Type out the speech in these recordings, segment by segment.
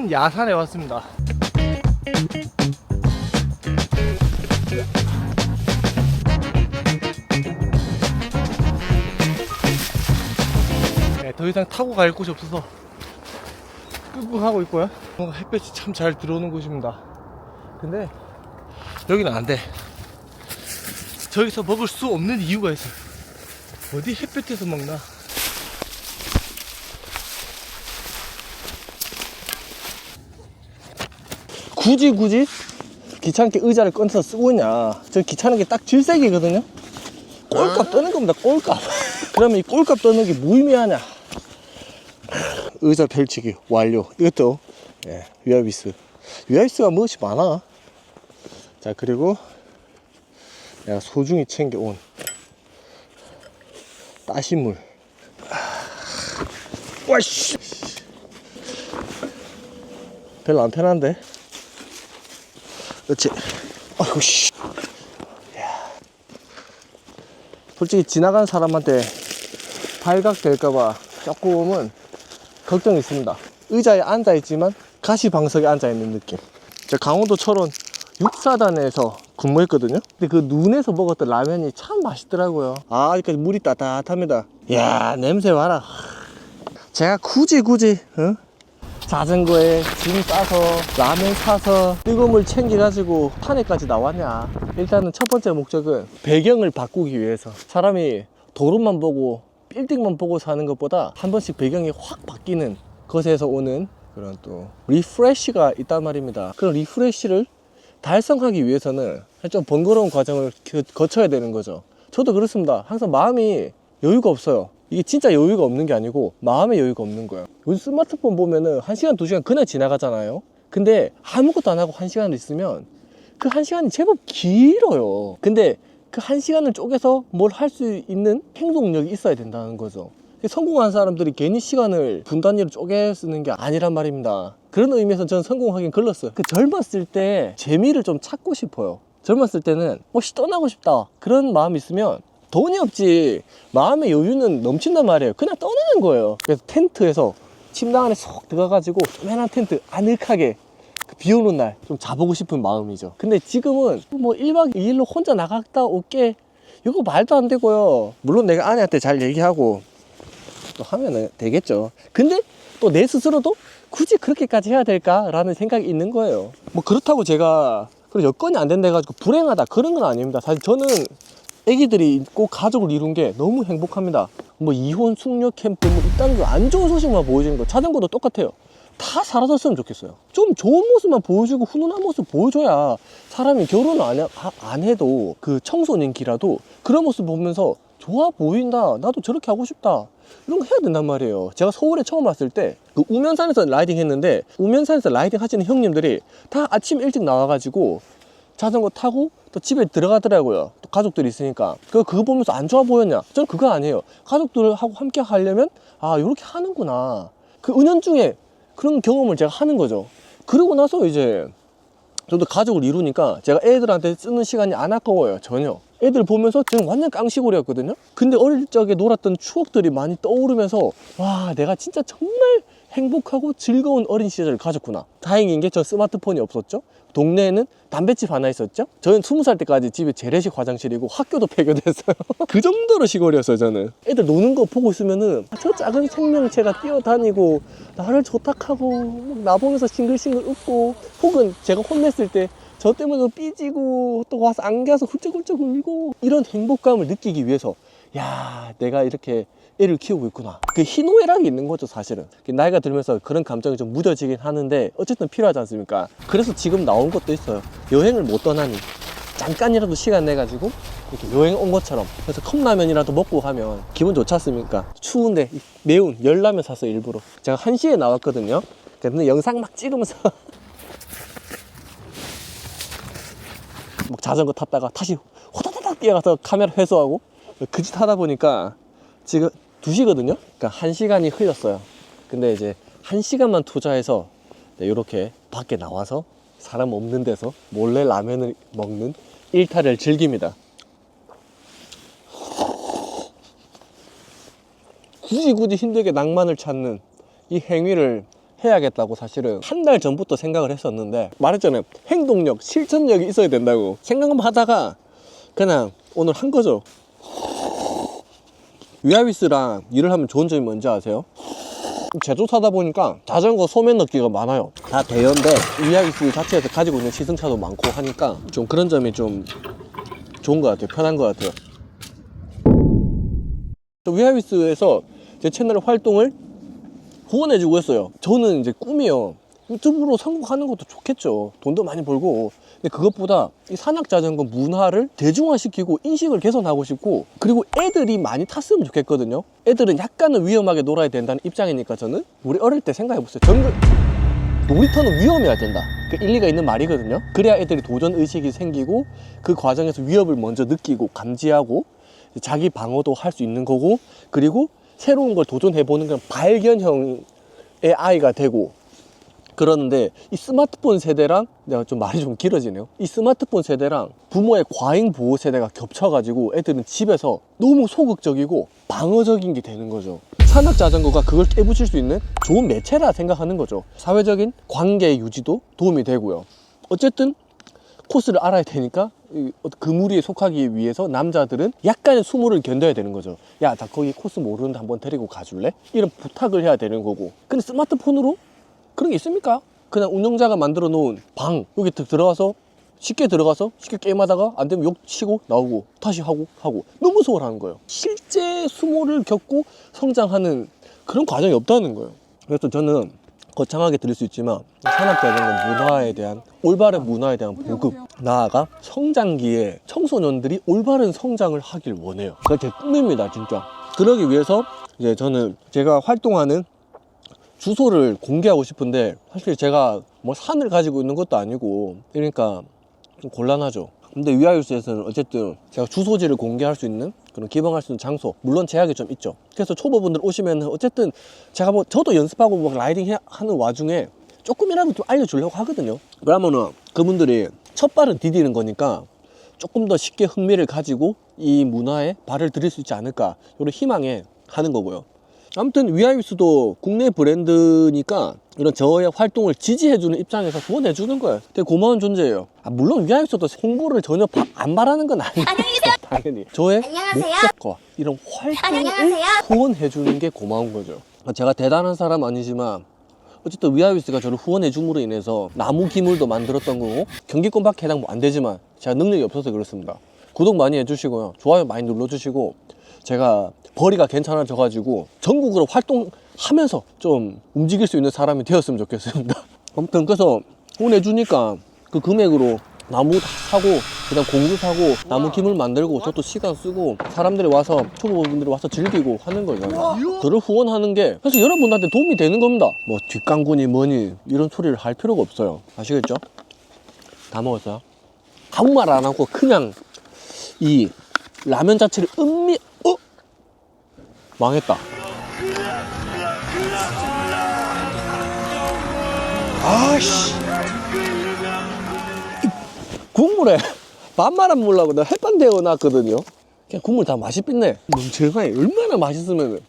산 야산에 왔습니다. 네, 더 이상 타고 갈 곳이 없어서 끄고 하고 있고요. 뭔가 햇볕이 참 잘 들어오는 곳입니다. 근데 여기는 안 돼. 저기서 먹을 수 없는 이유가 있어요. 어디 햇볕에서 먹나? 굳이 귀찮게 의자를 꺼내서 쓰고 있냐. 저 귀찮은 게 딱 질색이거든요. 꼴값 떠는 겁니다. 꼴값. 그러면 이 꼴값 떠는 게 무의미하냐. 의자 펼치기 완료. 이것도 위아비스가 무엇이 많아. 자, 그리고 내가 소중히 챙겨온 따신물. 와씨, 별로 안 편한데. 그렇지. 아이고 씨. 솔직히 지나가는 사람한테 발각될까봐 조금은 걱정이 있습니다. 의자에 앉아있지만 가시방석에 앉아있는 느낌. 제가 강원도 철원 육사단에서 근무했거든요. 근데 그 눈에서 먹었던 라면이 참 맛있더라고요. 아, 아직까지 물이 따뜻합니다. 이야, 냄새 봐라. 제가 굳이 자전거에 짐 싸서 라면 사서 뜨거운 물 챙겨가지고 산에까지 나왔냐. 일단은 첫 번째 목적은 배경을 바꾸기 위해서. 사람이 도로만 보고 빌딩만 보고 사는 것보다 한 번씩 배경이 확 바뀌는 것에서 오는 그런 또 리프레쉬가 있단 말입니다. 그런 리프레쉬를 달성하기 위해서는 좀 번거로운 과정을 거쳐야 되는 거죠. 저도 그렇습니다. 항상 마음이 여유가 없어요. 이게 진짜 여유가 없는 게 아니고 마음의 여유가 없는 거예요. 요즘 스마트폰 보면은 1시간, 2시간 그냥 지나가잖아요. 근데 아무것도 안 하고 1시간을 있으면 그 1시간이 제법 길어요. 근데 그 1시간을 쪼개서 뭘 할 수 있는 행동력이 있어야 된다는 거죠. 성공한 사람들이 괜히 시간을 분 단위로 쪼개 쓰는 게 아니란 말입니다. 그런 의미에서 저는 성공하긴 글렀어요. 그 젊었을 때 재미를 좀 찾고 싶어요. 젊었을 때는 혹시 떠나고 싶다 그런 마음이 있으면 돈이 없지 마음의 여유는 넘친단 말이에요. 그냥 떠나는 거예요. 그래서 텐트에서 침낭 안에 쏙 들어가가지고 조그만한 텐트 아늑하게 비 오는 날 좀 자보고 싶은 마음이죠. 근데 지금은 뭐 1박 2일로 혼자 나갔다 올게 이거 말도 안 되고요. 물론 내가 아내한테 잘 얘기하고 또 하면은 되겠죠. 근데 또 내 스스로도 굳이 그렇게까지 해야 될까 라는 생각이 있는 거예요. 뭐 그렇다고 제가 여건이 안 된다 해가지고 불행하다 그런 건 아닙니다. 사실 저는 애기들이 있고 가족을 이룬 게 너무 행복합니다. 뭐 이혼, 숙녀 캠프 뭐 이딴 거 안 좋은 소식만 보여주는 거 자전거도 똑같아요. 다 사라졌으면 좋겠어요. 좀 좋은 모습만 보여주고 훈훈한 모습 보여줘야 사람이 결혼을 안 해도 그 청소년기라도 그런 모습 보면서 좋아 보인다, 나도 저렇게 하고 싶다 이런 거 해야 된단 말이에요. 제가 서울에 처음 왔을 때 그 우면산에서 라이딩 했는데 우면산에서 라이딩 하시는 형님들이 다 아침 일찍 나와가지고 자전거 타고 또 집에 들어가더라고요. 또 가족들이 있으니까. 그거 보면서 안 좋아 보였냐? 저는 그거 아니에요. 가족들하고 함께 하려면 아 이렇게 하는구나. 그 은연중에 그런 경험을 제가 하는 거죠. 그러고 나서 이제 저도 가족을 이루니까 제가 애들한테 쓰는 시간이 안 아까워요. 전혀. 애들 보면서 저는 완전 깡시골이었거든요. 근데 어릴 적에 놀았던 추억들이 많이 떠오르면서 와, 내가 진짜 정말 행복하고 즐거운 어린 시절을 가졌구나. 다행인 게 저 스마트폰이 없었죠. 동네에는 담뱃집 하나 있었죠. 저는 20살 때까지 집에 재래식 화장실이고 학교도 폐교됐어요. 그 정도로 시골이었어요. 저는 애들 노는 거 보고 있으면은 저 작은 생명체가 뛰어다니고 나를 조탁하고 나보면서 싱글싱글 웃고, 혹은 제가 혼냈을 때 저 때문에 삐지고 또 와서 안겨서 훌쩍훌쩍 울고, 이런 행복감을 느끼기 위해서 야, 내가 이렇게 애를 키우고 있구나. 그 희노애락이 있는 거죠, 사실은. 나이가 들면서 그런 감정이 좀 무뎌지긴 하는데 어쨌든 필요하지 않습니까? 그래서 지금 나온 것도 있어요. 여행을 못 떠나니 잠깐이라도 시간 내가지고 이렇게 여행 온 것처럼. 그래서 컵라면이라도 먹고 가면 기분 좋지 않습니까? 추운데 매운 열라면 샀어요, 일부러. 제가 1시에 나왔거든요. 근데 영상 막 찍으면서 막 자전거 탔다가 다시 호다다닥 뛰어가서 카메라 회수하고 그 짓 하다 보니까 지금 2시거든요. 그러니까 1시간이 흘렸어요. 근데 이제 1시간만 투자해서 이렇게 밖에 나와서 사람 없는 데서 몰래 라면을 먹는 일탈을 즐깁니다. 굳이 힘들게 낭만을 찾는 이 행위를 해야겠다고 사실은 한 달 전부터 생각을 했었는데, 말했잖아요. 행동력, 실천력이 있어야 된다고 생각만 하다가 그냥 오늘 한 거죠. 위아위스랑 일을 하면 좋은 점이 뭔지 아세요? 제조 사다 보니까 자전거 소매 넣기가 많아요. 다 대여인데 위아위스 자체에서 가지고 있는 시승차도 많고 하니까 좀 그런 점이 좀 좋은 것 같아요. 편한 것 같아요. 위아위스에서 제 채널 활동을 후원해주고 했어요. 저는 이제 꿈이요. 유튜브로 성공하는 것도 좋겠죠. 돈도 많이 벌고. 근데 그것보다 이 산악자전거 문화를 대중화시키고 인식을 개선하고 싶고, 그리고 애들이 많이 탔으면 좋겠거든요. 애들은 약간은 위험하게 놀아야 된다는 입장이니까 저는 우리 어릴 때 생각해보세요. 놀이터는 위험해야 된다. 그 일리가 있는 말이거든요. 그래야 애들이 도전 의식이 생기고 그 과정에서 위협을 먼저 느끼고 감지하고 자기 방어도 할 수 있는 거고, 그리고 새로운 걸 도전해보는 그런 발견형의 아이가 되고 그러는데, 이 스마트폰 세대랑, 내가 좀 말이 좀 길어지네요. 이 스마트폰 세대랑 부모의 과잉 보호 세대가 겹쳐가지고 애들은 집에서 너무 소극적이고 방어적인 게 되는 거죠. 산악자전거가 그걸 깨부실 수 있는 좋은 매체라 생각하는 거죠. 사회적인 관계 유지도 도움이 되고요. 어쨌든 코스를 알아야 되니까 그 무리에 속하기 위해서 남자들은 약간의 수모를 견뎌야 되는 거죠. 야, 나 거기 코스 모르는데 한번 데리고 가줄래? 이런 부탁을 해야 되는 거고. 근데 스마트폰으로 그런 게 있습니까? 그냥 운영자가 만들어 놓은 방, 여기 들어가서 쉽게 게임하다가 안 되면 욕 치고 나오고 다시 하고 너무 소홀한 거예요. 실제 수모를 겪고 성장하는 그런 과정이 없다는 거예요. 그래서 저는 거창하게 들릴 수 있지만 산악자전거 문화에 대한, 올바른 문화에 대한 보급, 나아가 성장기에 청소년들이 올바른 성장을 하길 원해요. 그게 제 꿈입니다, 진짜. 그러기 위해서 이제 저는 제가 활동하는 주소를 공개하고 싶은데, 사실 제가 뭐 산을 가지고 있는 것도 아니고 그러니까 좀 곤란하죠. 근데 위아유스에서는 어쨌든 제가 주소지를 공개할 수 있는, 그런 기방할 수 있는 장소, 물론 제약이 좀 있죠. 그래서 초보분들 오시면 어쨌든 제가 뭐 저도 연습하고 뭐 라이딩 하는 와중에 조금이라도 좀 알려주려고 하거든요. 그러면은 그분들이 첫 발은 디디는 거니까 조금 더 쉽게 흥미를 가지고 이 문화에 발을 들일 수 있지 않을까, 이런 희망에 하는 거고요. 아무튼 위아유스도 국내 브랜드니까 이런 저의 활동을 지지해주는 입장에서 후원해주는 거예요. 되게 고마운 존재예요. 물론 위아유스도 홍보를 전혀 안 바라는 건 아니죠. 당연히 저의 목적과 이런 활동을 후원해주는 게 고마운 거죠. 제가 대단한 사람 아니지만 어쨌든 위아유스가 저를 후원해줌으로 인해서 나무 기물도 만들었던 거고, 경기권밖에 해당 안 되지만 제가 능력이 없어서 그렇습니다. 구독 많이 해주시고요, 좋아요 많이 눌러주시고, 제가 벌이가 괜찮아져가지고 전국으로 활동하면서 좀 움직일 수 있는 사람이 되었으면 좋겠습니다. 아무튼 그래서 후원해주니까 그 금액으로 나무 사고, 그다음 공구 사고, 나무 기물 만들고, 저도 시간 쓰고, 사람들이 와서, 초보분들이 와서 즐기고 하는 거죠. 저를 후원하는 게 사실 여러분한테 도움이 되는 겁니다. 뭐 뒷광고니 뭐니 이런 소리를 할 필요가 없어요. 아시겠죠? 다 먹었어요. 아무 말 안 하고 그냥 이 라면 자체를 망했다. 아씨, 국물에 밥만 안 먹으려고 내가 햇반 데워놨거든요. 그냥 국물 다 맛이 삐네. 멍청하게, 얼마나 맛있으면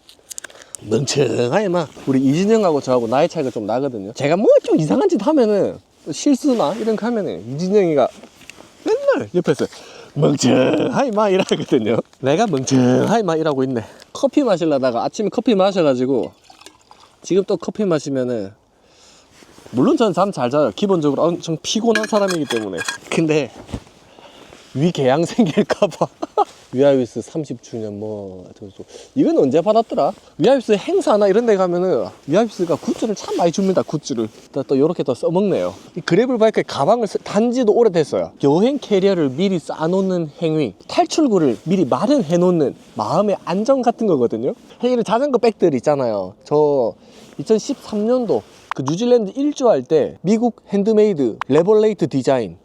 멍청하게 막. 우리 이진영하고 저하고 나이 차이가 좀 나거든요. 제가 뭐 좀 이상한 짓 하면은, 실수나 이런 거 하면은 이진영이가 맨날 옆에서 멍청하게 막 이러거든요. 내가 멍청하게 막 이러고 있네. 커피 마시려다가 아침에 커피 마셔가지고 지금 또 커피 마시면은, 물론 저는 잠 잘 자요. 기본적으로 엄청 피곤한 사람이기 때문에. 근데 위궤양 생길까봐. 위아유스 30주년 뭐 이건 언제 받았더라? 위아유스 행사나 이런 데 가면은 위아유스가 굿즈를 참 많이 줍니다. 굿즈를 또 이렇게 또 써먹네요. 이 그래블 바이크에 가방을 단지도 오래됐어요. 여행 캐리어를 미리 쌓아놓는 행위, 탈출구를 미리 마련해 놓는 마음의 안정 같은 거거든요. 이런 자전거 백들 있잖아요. 저 2013년도 그 뉴질랜드 일주할 때 미국 핸드메이드 레벌레이트 디자인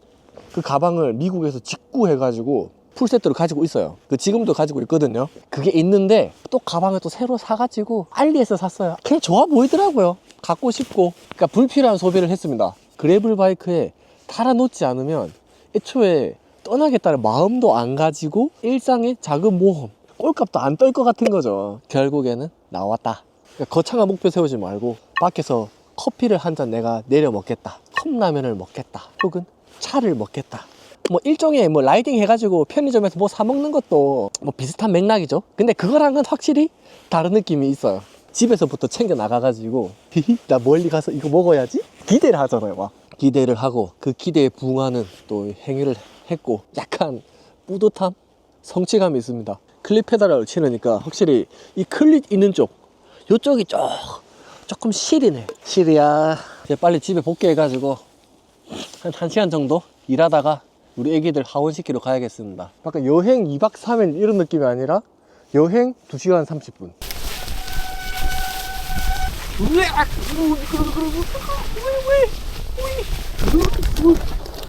그 가방을 미국에서 직구해가지고 풀세트로 가지고 있어요. 그 지금도 가지고 있거든요. 그게 있는데 또 가방을 또 새로 사가지고 알리에서 샀어요. 그냥 좋아 보이더라고요. 갖고 싶고. 그러니까 불필요한 소비를 했습니다. 그래블 바이크에 달아놓지 않으면 애초에 떠나겠다는 마음도 안 가지고 일상의 작은 모험, 꼴값도 안 떨 것 같은 거죠. 결국에는 나왔다. 그러니까 거창한 목표 세우지 말고 밖에서 커피를 한 잔 내가 내려 먹겠다, 컵라면을 먹겠다, 혹은 차를 먹겠다, 뭐 일종의 뭐 라이딩 해가지고 편의점에서 뭐 사 먹는 것도 뭐 비슷한 맥락이죠. 근데 그거랑은 확실히 다른 느낌이 있어요. 집에서부터 챙겨 나가가지고 나 멀리 가서 이거 먹어야지 기대를 하잖아요. 막 기대를 하고 그 기대에 부응하는 또 행위를 했고 약간 뿌듯함, 성취감이 있습니다. 클립 페달을 치르니까 확실히 이 클립 있는 쪽 요쪽이 조금 시리네. 시리야. 이제 빨리 집에 복귀해가지고 한 1시간 정도 일하다가 우리 애기들 하원시키러 가야겠습니다. 약간 여행 2박 3일 이런 느낌이 아니라 여행 2시간 30분. 으악!